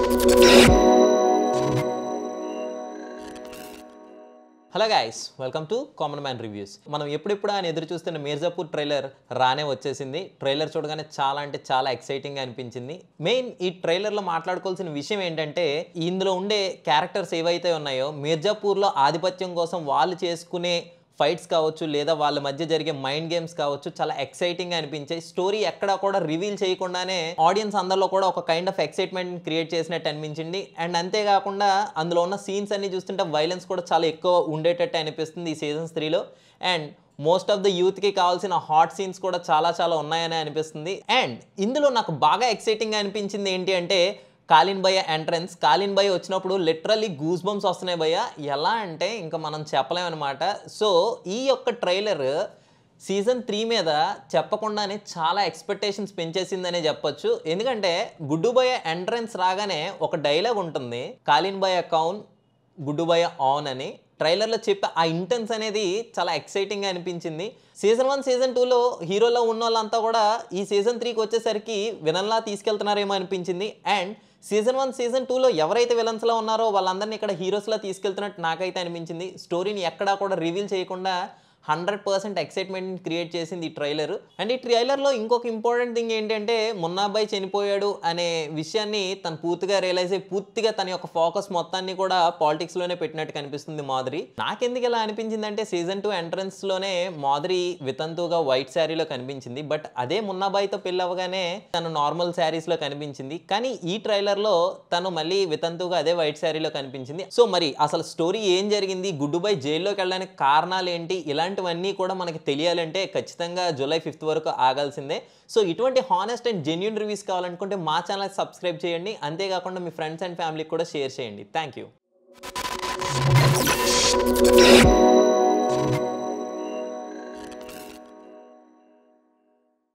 Hello guys, welcome to common man reviews. మనం ఎప్పుడెప్పుడు ఆయన ఎదురు చూస్తున్న మిర్జాపూర్ ట్రైలర్ రానే వచ్చేసింది. ట్రైలర్ చూడగానే చాలా అంటే చాలా ఎక్సైటింగ్గా అనిపించింది. మెయిన్ ఈ ట్రైలర్లో మాట్లాడుకోవాల్సిన విషయం ఏంటంటే, ఇందులో ఉండే క్యారెక్టర్స్ ఏవైతే ఉన్నాయో మిర్జాపూర్లో ఆధిపత్యం కోసం వాళ్ళు చేసుకునే ఫైట్స్ కావచ్చు, లేదా వాళ్ళ మధ్య జరిగే మైండ్ గేమ్స్ కావచ్చు, చాలా ఎక్సైటింగ్గా అనిపించాయి. స్టోరీ ఎక్కడా కూడా రివీల్ చేయకుండానే ఆడియన్స్ అందరిలో కూడా ఒక కైండ్ ఆఫ్ ఎక్సైట్మెంట్ క్రియేట్ చేసినట్టు అనిపించింది. అండ్ అంతేకాకుండా అందులో ఉన్న సీన్స్ అన్ని చూస్తుంటే వైలెన్స్ కూడా చాలా ఎక్కువ ఉండేటట్టు అనిపిస్తుంది ఈ సీజన్ 3లో. అండ్ మోస్ట్ ఆఫ్ ద యూత్కి కావాల్సిన హాట్ సీన్స్ కూడా చాలా ఉన్నాయని అనిపిస్తుంది. అండ్ ఇందులో నాకు బాగా ఎక్సైటింగ్గా అనిపించింది ఏంటి అంటే, కాలిన్ భయ్య ఎంట్రన్స్. కాలిన్ భయ్య వచ్చినప్పుడు లిటరల్లీ గూస్ బంప్స్ వస్తున్నాయి భయ్య. ఎలా అంటే ఇంకా మనం చెప్పలేమన్నమాట. సో ఈ యొక్క ట్రైలర్ సీజన్ 3 మీద చెప్పకుండానే చాలా ఎక్స్పెక్టేషన్స్ పెంచేసిందనే చెప్పొచ్చు. ఎందుకంటే గుడ్డు భయ్య ఎంట్రన్స్ రాగానే ఒక డైలాగ్ ఉంటుంది, కాలిన్ భయ్య కౌన్ గుడ్డు భయ్య ఆన్ అని. ట్రైలర్లో చెప్పే ఆ ఇంటెన్స్ అనేది చాలా ఎక్సైటింగ్గా అనిపించింది. సీజన్ 1 సీజన్ 2లో హీరోలో ఉన్న వాళ్ళంతా కూడా ఈ సీజన్ 3కి వచ్చేసరికి విలన్లా తీసుకెళ్తున్నారేమో అనిపించింది. అండ్ సీజన్ 1 సీజన్ 2లో ఎవరైతే విలన్స్లో ఉన్నారో వాళ్ళందరినీ ఇక్కడ హీరోస్లా తీసుకెళ్తున్నట్టు నాకైతే అనిపించింది. స్టోరీని ఎక్కడా కూడా రివీల్ చేయకుండా 100% ఎక్సైట్మెంట్ క్రియేట్ చేసింది ఈ ట్రైలర్. అండ్ ఈ ట్రైలర్లో ఇంకొక ఇంపార్టెంట్ థింగ్ ఏంటంటే, మున్నాబాయ్ చనిపోయాడు అనే విషయాన్ని తను పూర్తిగా రియలైజ్ అయ్యి పూర్తిగా తన యొక్క ఫోకస్ మొత్తాన్ని కూడా పాలిటిక్స్లోనే పెట్టినట్టు కనిపిస్తుంది మాధురి. నాకెందుకు ఇలా అనిపించిందంటే, సీజన్ 2 ఎంట్రన్స్లోనే మాధురి వితంతుగా వైట్ శారీలో కనిపించింది. బట్ అదే మున్నాబాయ్తో పెళ్ళి అవ్వగానే తను నార్మల్ శారీస్లో కనిపించింది. కానీ ఈ ట్రైలర్లో తను మళ్ళీ వితంతుగా అదే వైట్ శారీలో కనిపించింది. సో మరి అసలు స్టోరీ ఏం జరిగింది, గుడ్డుబాయ్ జైల్లోకి వెళ్ళడానికి కారణాలు ఏంటి, ఇలాంటివన్నీ కూడా మనకి తెలియాలంటే ఖచ్చితంగా జూలై 5th వరకు ఆగాల్సిందే. సో ఇటువంటి హానెస్ట్ అండ్ జెన్యూన్ రివ్యూస్ కావాలనుకుంటే మా ఛానల్ సబ్స్క్రైబ్ చేయండి. అంతేకాకుండా మీ ఫ్రెండ్స్ అండ్ ఫ్యామిలీకి కూడా షేర్ చేయండి. Thank you.